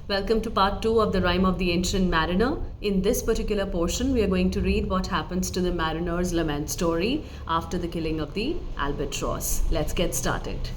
Welcome to part 2 of the Rime of the Ancient Mariner. In this particular portion, we are going to read what happens to the mariner's lament story after the killing of the albatross. Let's get started.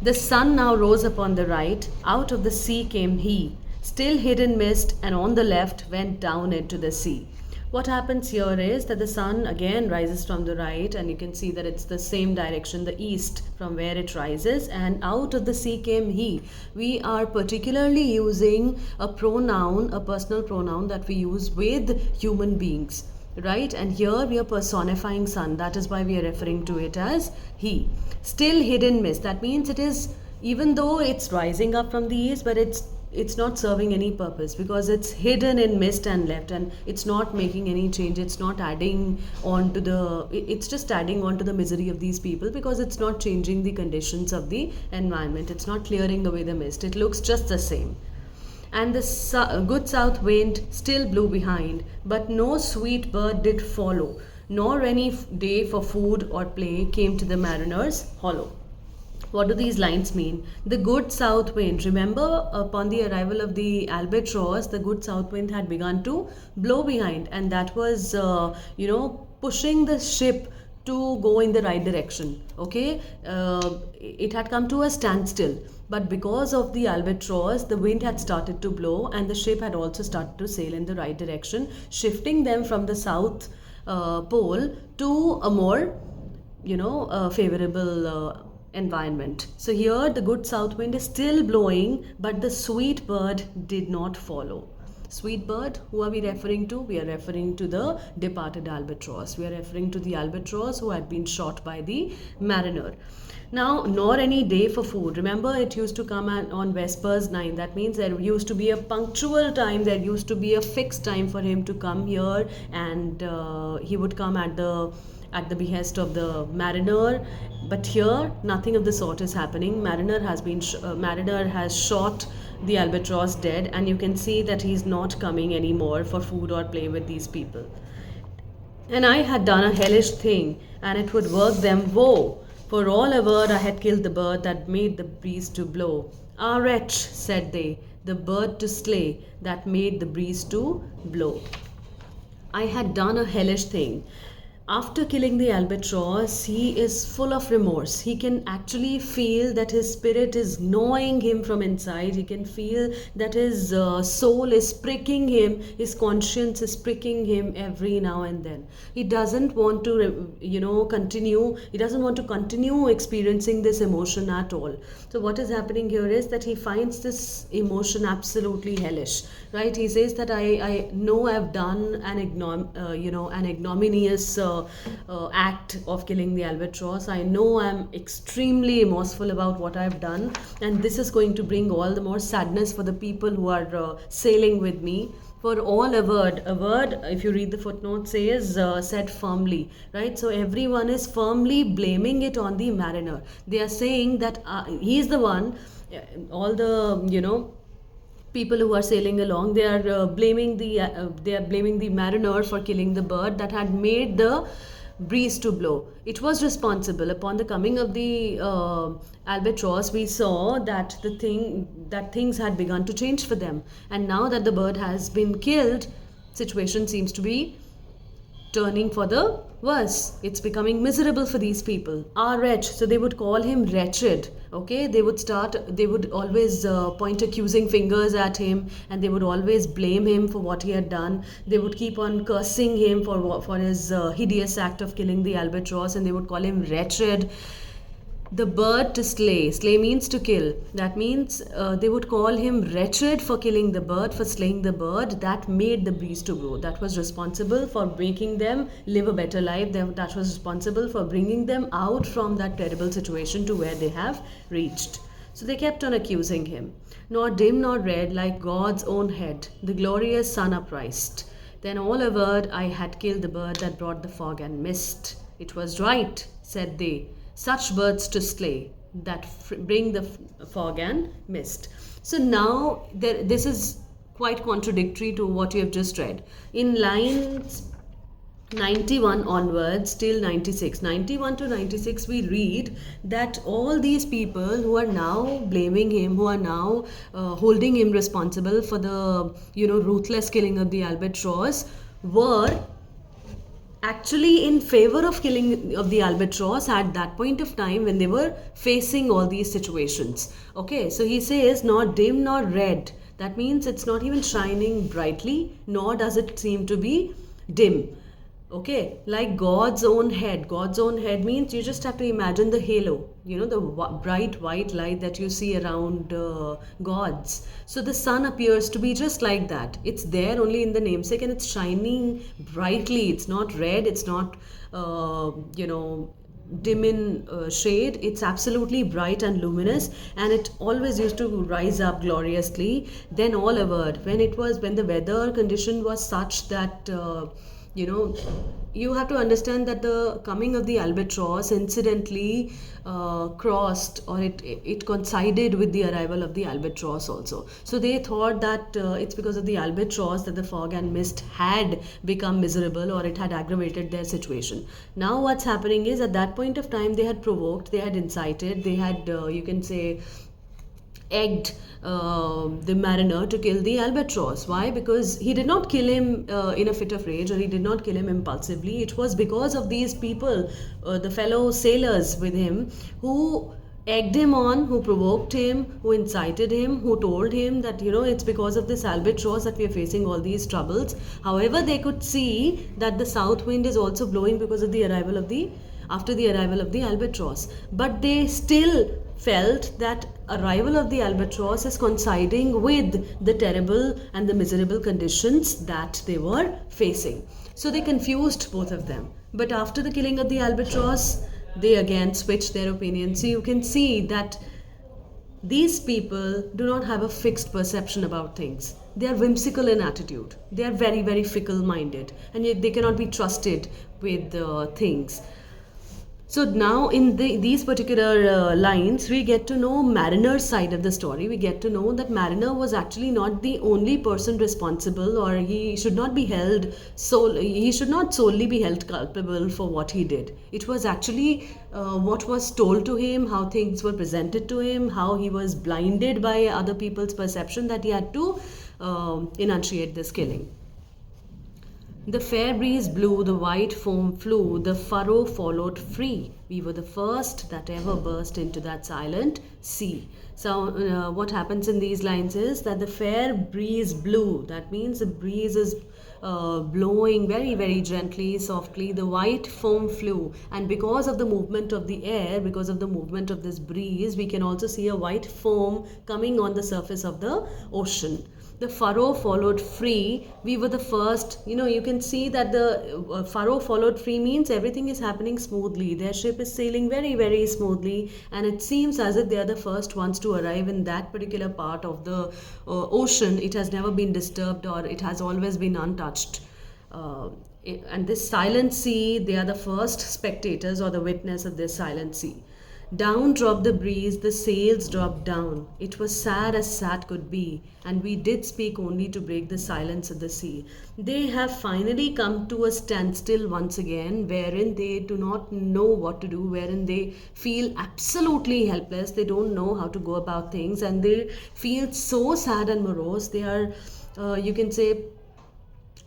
The sun now rose upon the right, out of the sea came he, still hid in mist, and on the left went down into the sea. What happens here is that the sun again rises from the right, and you can see that it's the same direction, the east, from where it rises, and out of the sea came he. We are particularly using a pronoun, a personal pronoun that we use with human beings, right? And here we are personifying sun. That is why we are referring to it as he. Still hidden mist. That means it is, even though it's rising up from the east, but it's not serving any purpose because it's hidden in mist and left, and it's not making any change. It's not adding on to it's just adding on to the misery of these people, because it's not changing the conditions of the environment. It's not clearing away the mist. It looks just the same. And the good south wind still blew behind, but no sweet bird did follow, nor any day for food or play came to the mariner's hollow. What do these lines mean? The good south wind. Remember, upon the arrival of the albatross, the good south wind had begun to blow behind, and that was, pushing the ship to go in the right direction. Okay, it had come to a standstill, but because of the albatross, the wind had started to blow, and the ship had also started to sail in the right direction, shifting them from the south pole to a more, favorable environment. So here the good south wind is still blowing, but the sweet bird did not follow. Sweet bird, who are we referring to? We are referring to the departed albatross. We are referring to the albatross who had been shot by the mariner. Now, nor any day for food. Remember, it used to come on Vespers 9. That means there used to be a punctual time. There used to be a fixed time for him to come here, and he would come at the behest of the mariner. But here nothing of the sort is happening. Mariner has shot the albatross dead, and you can see that he's not coming anymore for food or play with these people. And I had done a hellish thing, and it would work them woe, for all a word I had killed the bird that made the breeze to blow. Ah, wretch, said they, the bird to slay that made the breeze to blow. I had done a hellish thing. After killing the albatross, he is full of remorse. He can actually feel that his spirit is gnawing him from inside. He can feel that his soul is pricking him. His conscience is pricking him every now and then. He doesn't want to, continue. He doesn't want to continue experiencing this emotion at all. So what is happening here is that he finds this emotion absolutely hellish, right? He says that I know I've done an ignominious act of killing the albatross. I know I'm extremely remorseful about what I've done, and this is going to bring all the more sadness for the people who are sailing with me. For all a word, if you read the footnote, says said firmly, right? So everyone is firmly blaming it on the mariner. They are saying that he's the one. All the people who are sailing along, they are blaming the mariner for killing the bird that had made the breeze to blow. It was responsible. Upon the coming of the albatross, we saw that things had begun to change for them, and now that the bird has been killed, situation seems to be turning for the worse. It's becoming miserable for these people. Ah, wretch. So they would call him wretched. Okay, they would always point accusing fingers at him, and they would always blame him for what he had done. They would keep on cursing him for his hideous act of killing the albatross, and they would call him wretched. The bird to slay. Slay means to kill. That means they would call him wretched for killing the bird, for slaying the bird that made the breeze to blow. That was responsible for making them live a better life. That was responsible for bringing them out from that terrible situation to where they have reached. So they kept on accusing him. Nor dim nor red, like God's own head, the glorious sun uprised. Then all a word I had killed the bird that brought the fog and mist. It was right, said they, such birds to slay that bring the fog and mist. So now this is quite contradictory to what you have just read. In lines 91 onwards till 96, 91 to 96, we read that all these people who are now blaming him, who are now holding him responsible for the ruthless killing of the albatross, were actually in favor of killing of the albatross at that point of time when they were facing all these situations. Okay, so he says not dim nor red. That means it's not even shining brightly, nor does it seem to be dim. Okay, like God's own head. God's own head means you just have to imagine the halo, the bright white light that you see around God's. So the sun appears to be just like that. It's there only in the namesake and it's shining brightly. It's not red, it's not, dim in shade. It's absolutely bright and luminous, and it always used to rise up gloriously. Then all over, when the weather condition was such that you have to understand that the coming of the albatross incidentally crossed, or it coincided with the arrival of the albatross also. So they thought that it's because of the albatross that the fog and mist had become miserable, or it had aggravated their situation. Now what's happening is, at that point of time, they had provoked, they had incited, they had you can say egged the mariner to kill the albatross. Why? Because he did not kill him in a fit of rage, or he did not kill him impulsively. It was because of these people, the fellow sailors with him, who egged him on, who provoked him, who incited him, who told him that it's because of this albatross that we are facing all these troubles. However, they could see that the south wind is also blowing because of the arrival of the after the arrival of the albatross, but they still felt that arrival of the albatross is coinciding with the terrible and the miserable conditions that they were facing. So they confused both of them. But after the killing of the albatross, they again switched their opinion. So you can see that these people do not have a fixed perception about things. They are whimsical in attitude. They are very, very fickle minded, and yet they cannot be trusted with things. So now in these particular lines, we get to know Mariner's side of the story. We get to know that Mariner was actually not the only person responsible, or he should not solely be held culpable for what he did. It was actually what was told to him, how things were presented to him, how he was blinded by other people's perception, that he had to enunciate this killing. The fair breeze blew, the white foam flew, the furrow followed free. We were the first that ever burst into that silent sea. So what happens in these lines is that the fair breeze blew. That means the breeze is blowing very, very gently, softly. The white foam flew. And because of the movement of the air, because of the movement of this breeze, we can also see a white foam coming on the surface of the ocean. The furrow followed free. We were the first. You can see that the furrow followed free means everything is happening smoothly. Their ship is sailing very, very smoothly, and it seems as if they are the first ones to arrive in that particular part of the ocean. It has never been disturbed, or it has always been untouched. And this silent sea, they are the first spectators or the witness of this silent sea. Down dropped the breeze, the sails dropped down. It was sad as sad could be, and we did speak only to break the silence of the sea. They have finally come to a standstill once again, wherein they do not know what to do, wherein they feel absolutely helpless. They don't know how to go about things, and they feel so sad and morose. They are, you can say,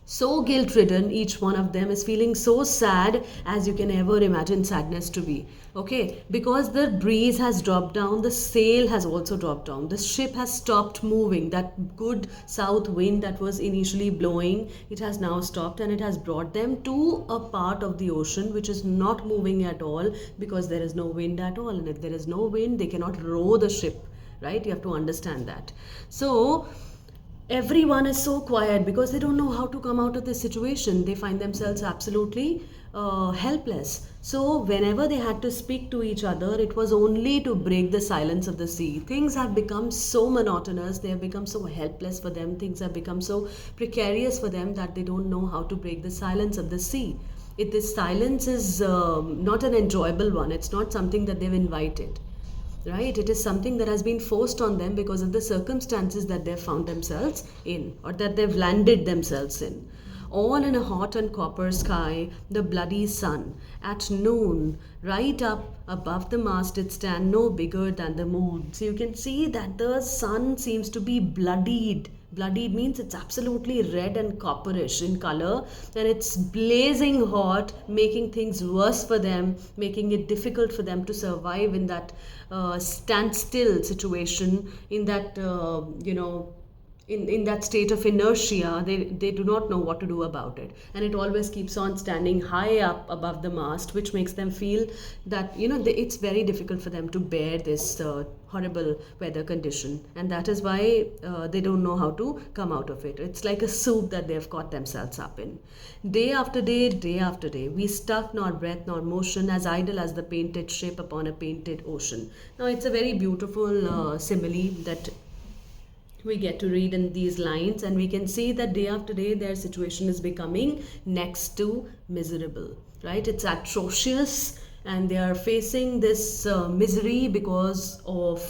so guilt ridden. Each one of them is feeling so sad as you can ever imagine sadness to be. Okay, because the breeze has dropped down, the sail has also dropped down, the ship has stopped moving. That good south wind that was initially blowing, it has now stopped, and it has brought them to a part of the ocean which is not moving at all, because there is no wind at all. And if there is no wind, they cannot row the ship, right? You have to understand that. So everyone is so quiet because they don't know how to come out of this situation. They find themselves absolutely helpless. So whenever they had to speak to each other, it was only to break the silence of the sea. Things have become so monotonous, they have become so helpless for them, things have become so precarious for them that they don't know how to break the silence of the sea. This silence is not an enjoyable one. It's not something that they've invited. Right? It is something that has been forced on them because of the circumstances that they've found themselves in, or that they've landed themselves in. all in a hot and copper sky, the bloody sun. At noon, right up above the mast did stand, no bigger than the moon. So you can see that the sun seems to be bloodied. Bloodied means it's absolutely red and copperish in color, and it's blazing hot, making things worse for them, making it difficult for them to survive in that standstill situation, in that in that state of inertia. They do not know what to do about it, and it always keeps on standing high up above the mast, which makes them feel that it's very difficult for them to bear this horrible weather condition, and that is why they don't know how to come out of it. It's like a soup that they've caught themselves up in. Day after day, we stuck nor breath nor motion, as idle as the painted ship upon a painted ocean. Now it's a very beautiful simile that we get to read in these lines, and we can see that day after day their situation is becoming next to miserable, right? It's atrocious, and they are facing this misery because of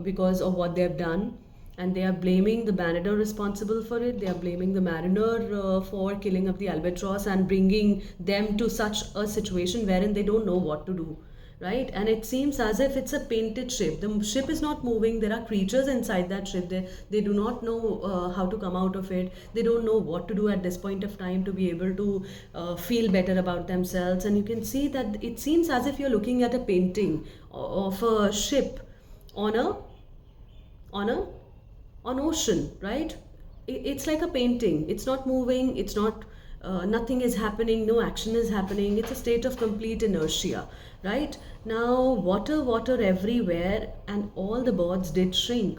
because of what they have done, and they are blaming the mariner responsible for it. They are blaming the mariner for killing of the albatross and bringing them to such a situation wherein they don't know what to do, right? And it seems as if it's a painted ship. The ship is not moving. There are creatures inside that ship. They do not know how to come out of it. They don't know what to do at this point of time to be able to feel better about themselves. And you can see that it seems as if you're looking at a painting of a ship on a on a on ocean, right? It's like a painting. It's not moving. It's not nothing is happening, no action is happening. It's a state of complete inertia, right? Now water everywhere, and all the birds did shrink.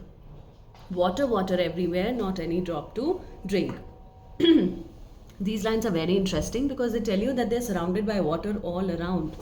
Water everywhere, not any drop to drink. These lines are very interesting because they tell you that they're surrounded by water all around.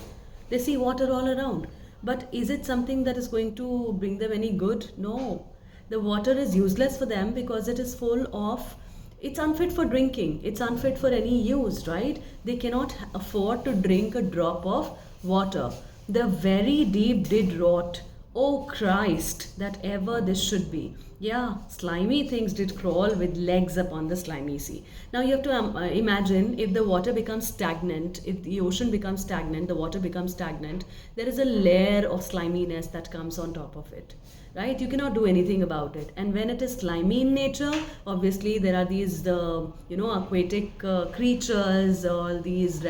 They see water all around, but is it something that is going to bring them any good? No. The water is useless for them because it is full of, it's unfit for drinking, it's unfit for any use, right? They cannot afford to drink a drop of water. The very deep did rot. Oh Christ, that ever this should be. Yeah, slimy things did crawl with legs upon the slimy sea. Now you have to imagine, if the water becomes stagnant, if the ocean becomes stagnant, the water becomes stagnant, there is a layer of sliminess that comes on top of it, right? You cannot do anything about it. And when it is slimy in nature, obviously there are these aquatic creatures, all these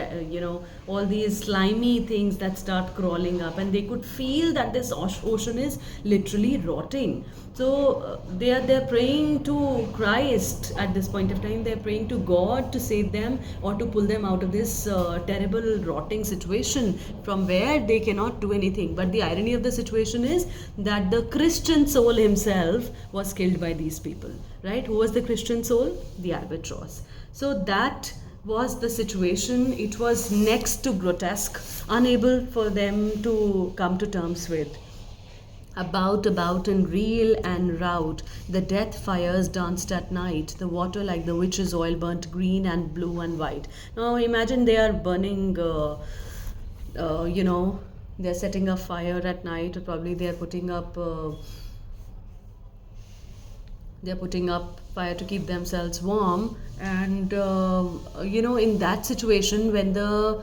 all these slimy things that start crawling up, and they could feel that this ocean is literally rotting. So they're praying to Christ at this point of time. They're praying to God to save them or to pull them out of this terrible rotting situation from where they cannot do anything. But the irony of the situation is that the Christian soul himself was killed by these people, right? Who was the Christian soul? The albatross. So that was the situation. It was next to grotesque, unable for them to come to terms with. About and reel and rout, the death fires danced at night, the water like the witch's oil burnt green and blue and white. Now imagine they are burning, they're setting a fire at night, or probably they're putting up fire to keep themselves warm, and in that situation, when the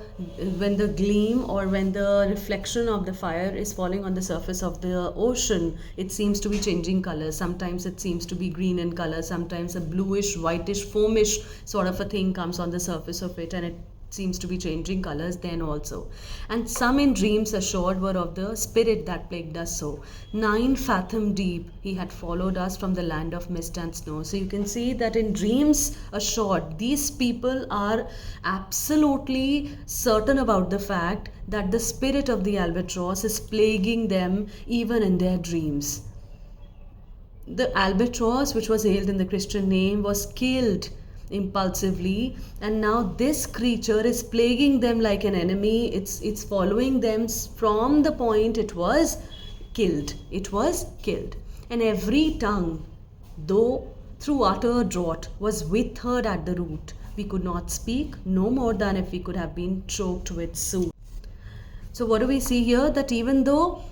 gleam or when the reflection of the fire is falling on the surface of the ocean, it seems to be changing color. Sometimes it seems to be green in color, sometimes a bluish, whitish, foamish sort of a thing comes on the surface of it, and it seems to be changing colors then also. And some in dreams assured were of the spirit that plagued us so. 9 fathom deep he had followed us from the land of mist and snow. So you can see that in dreams assured, these people are absolutely certain about the fact that the spirit of the albatross is plaguing them even in their dreams. The albatross, which was hailed in the Christian name, was killed impulsively, and now this creature is plaguing them like an enemy. It's following them from the point it was killed. And every tongue, though through utter drought, was with her at the root. We could not speak, no more than if we could have been choked with soup. So what do we see here? That even though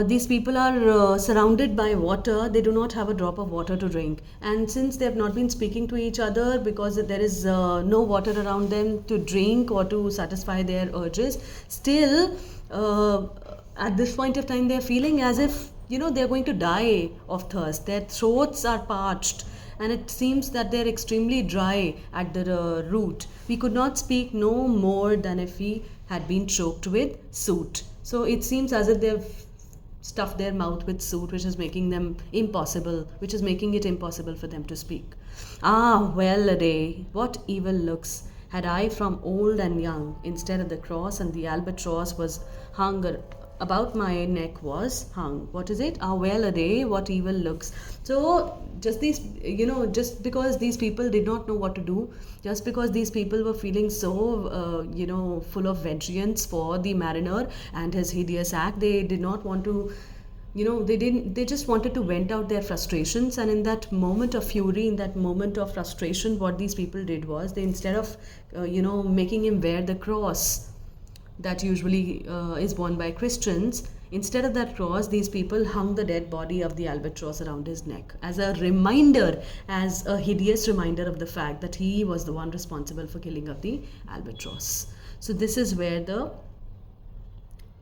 These people are surrounded by water. They do not have a drop of water to drink. And since they have not been speaking to each other because there is no water around them to drink or to satisfy their urges, still, at this point of time, they're feeling as if, they're going to die of thirst. Their throats are parched. And it seems that they're extremely dry at the root. We could not speak no more than if we had been choked with soot. So it seems as if they've stuff their mouth with soot, which is making them impossible, which is making it impossible for them to speak. Ah, well a day, what evil looks had I from old and young, instead of the cross and the albatross was hung about my neck was hung. What is it? Ah, well a day, what evil looks. So just these, just because these people did not know what to do, just because these people were feeling so, full of vengeance for the mariner and his hideous act, they did not want to, they just wanted to vent out their frustrations. And in that moment of fury, in that moment of frustration, what these people did was, they, instead of making him wear the cross that usually is worn by Christians, instead of that cross, these people hung the dead body of the albatross around his neck as a reminder, as a hideous reminder of the fact that he was the one responsible for killing of the albatross. So this is where the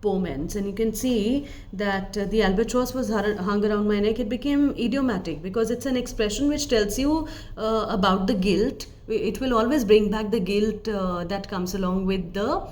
poem ends, and you can see that the albatross was hung around my neck. It became idiomatic because it's an expression which tells you about the guilt. It will always bring back the guilt that comes along with the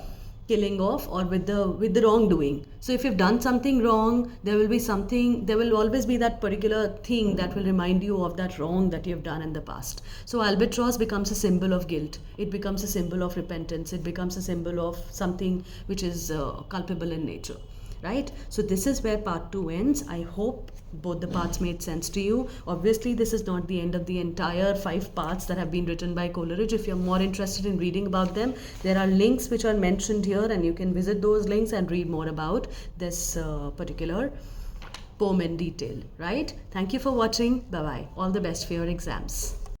killing off, or with the wrongdoing. So if you've done something wrong, there will always be that particular thing that will remind you of that wrong that you've done in the past. So albatross becomes a symbol of guilt, it becomes a symbol of repentance, it becomes a symbol of something which is culpable in nature, right? So this is where part 2 ends. I hope both the parts made sense to you. Obviously, this is not the end of the entire 5 parts that have been written by Coleridge. If you're more interested in reading about them, there are links which are mentioned here, and you can visit those links and read more about this particular poem in detail, right? Thank you for watching. Bye bye. All the best for your exams.